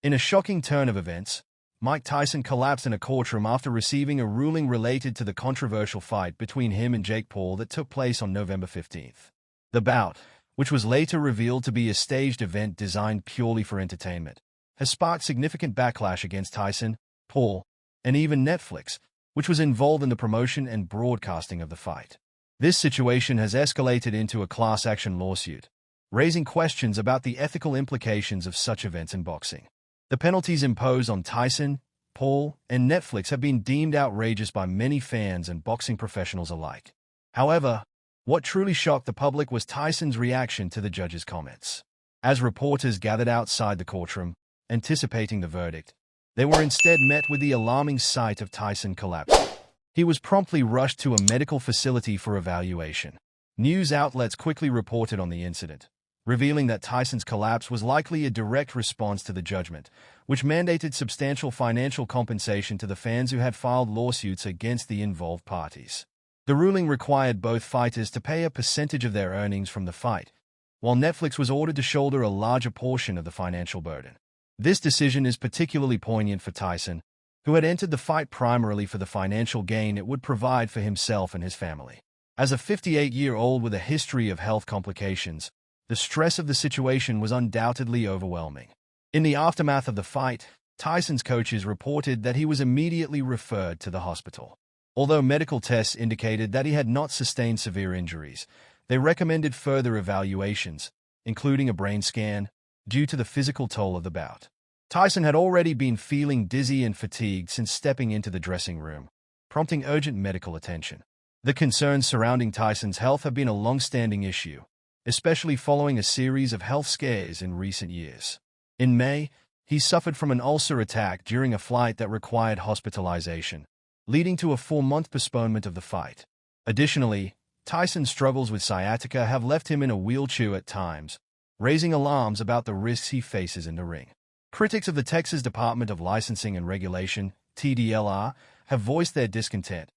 In a shocking turn of events, Mike Tyson collapsed in a courtroom after receiving a ruling related to the controversial fight between him and Jake Paul that took place on November 15th. The bout, which was later revealed to be a staged event designed purely for entertainment, has sparked significant backlash against Tyson, Paul, and even Netflix, which was involved in the promotion and broadcasting of the fight. This situation has escalated into a class action lawsuit, raising questions about the ethical implications of such events in boxing. The penalties imposed on Tyson, Paul, and Netflix have been deemed outrageous by many fans and boxing professionals alike. However, what truly shocked the public was Tyson's reaction to the judge's comments. As reporters gathered outside the courtroom, anticipating the verdict, they were instead met with the alarming sight of Tyson collapsing. He was promptly rushed to a medical facility for evaluation. News outlets quickly reported on the incident, revealing that Tyson's collapse was likely a direct response to the judgment, which mandated substantial financial compensation to the fans who had filed lawsuits against the involved parties. The ruling required both fighters to pay a percentage of their earnings from the fight, while Netflix was ordered to shoulder a larger portion of the financial burden. This decision is particularly poignant for Tyson, who had entered the fight primarily for the financial gain it would provide for himself and his family. As a 58-year-old with a history of health complications, the stress of the situation was undoubtedly overwhelming. In the aftermath of the fight, Tyson's coaches reported that he was immediately referred to the hospital. Although medical tests indicated that he had not sustained severe injuries, they recommended further evaluations, including a brain scan, due to the physical toll of the bout. Tyson had already been feeling dizzy and fatigued since stepping into the dressing room, prompting urgent medical attention. The concerns surrounding Tyson's health have been a long-standing issue, especially following a series of health scares in recent years. In May, he suffered from an ulcer attack during a flight that required hospitalization, leading to a 4-month postponement of the fight. Additionally, Tyson's struggles with sciatica have left him in a wheelchair at times, raising alarms about the risks he faces in the ring. Critics of the Texas Department of Licensing and Regulation, TDLR, have voiced their discontent,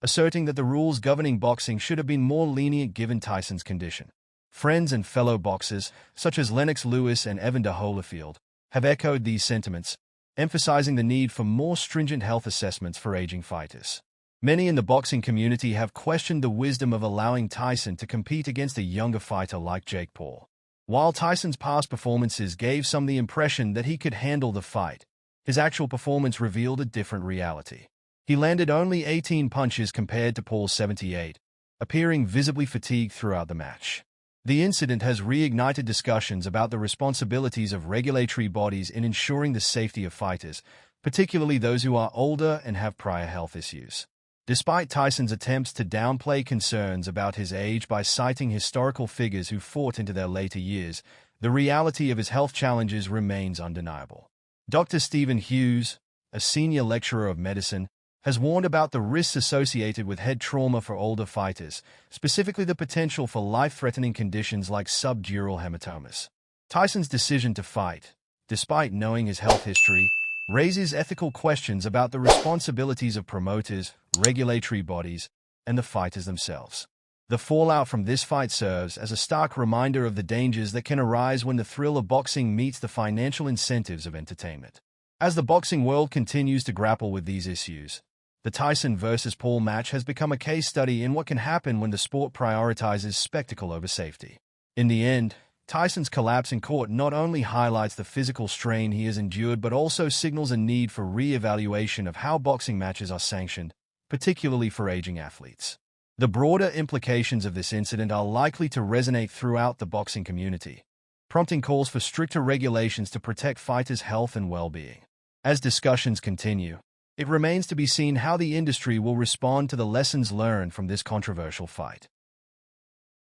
asserting that the rules governing boxing should have been more lenient given Tyson's condition. Friends and fellow boxers, such as Lennox Lewis and Evander Holyfield, have echoed these sentiments, emphasizing the need for more stringent health assessments for aging fighters. Many in the boxing community have questioned the wisdom of allowing Tyson to compete against a younger fighter like Jake Paul. While Tyson's past performances gave some the impression that he could handle the fight, his actual performance revealed a different reality. He landed only 18 punches compared to Paul's 78, appearing visibly fatigued throughout the match. The incident has reignited discussions about the responsibilities of regulatory bodies in ensuring the safety of fighters, particularly those who are older and have prior health issues. Despite Tyson's attempts to downplay concerns about his age by citing historical figures who fought into their later years, the reality of his health challenges remains undeniable. Dr. Stephen Hughes, a senior lecturer of medicine, has warned about the risks associated with head trauma for older fighters, specifically the potential for life-threatening conditions like subdural hematomas. Tyson's decision to fight, despite knowing his health history, raises ethical questions about the responsibilities of promoters, regulatory bodies, and the fighters themselves. The fallout from this fight serves as a stark reminder of the dangers that can arise when the thrill of boxing meets the financial incentives of entertainment. As the boxing world continues to grapple with these issues, the Tyson vs. Paul match has become a case study in what can happen when the sport prioritizes spectacle over safety. In the end, Tyson's collapse in court not only highlights the physical strain he has endured but also signals a need for re-evaluation of how boxing matches are sanctioned, particularly for aging athletes. The broader implications of this incident are likely to resonate throughout the boxing community, prompting calls for stricter regulations to protect fighters' health and well-being. As discussions continue, it remains to be seen how the industry will respond to the lessons learned from this controversial fight.